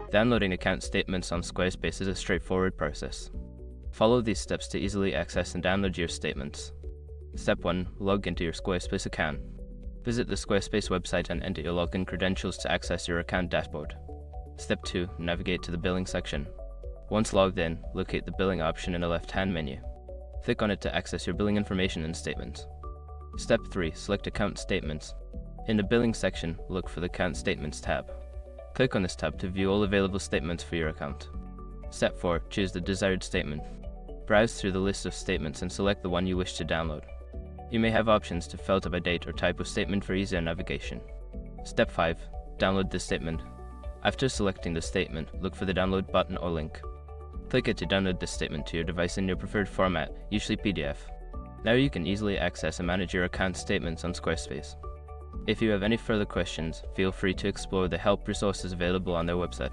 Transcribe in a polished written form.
Downloading account statements on Squarespace is a straightforward process. Follow these steps to easily access and download your statements. Step 1. Log into your Squarespace account. Visit the Squarespace website and enter your login credentials to access your account dashboard. Step 2. Navigate to the billing section. Once logged in, locate the billing option in the left-hand menu. Click on it to access your billing information and statements. Step 3. Select Account Statements. In the Billing section, look for the Account Statements tab. Click on this tab to view all available statements for your account. Step 4. Choose the desired statement. Browse through the list of statements and select the one you wish to download. You may have options to filter by date or type of statement for easier navigation. Step 5. Download the statement. After selecting the statement, look for the download button or link. Click it to download this statement to your device in your preferred format, usually PDF. Now you can easily access and manage your account statements on Squarespace. If you have any further questions, feel free to explore the help resources available on their website.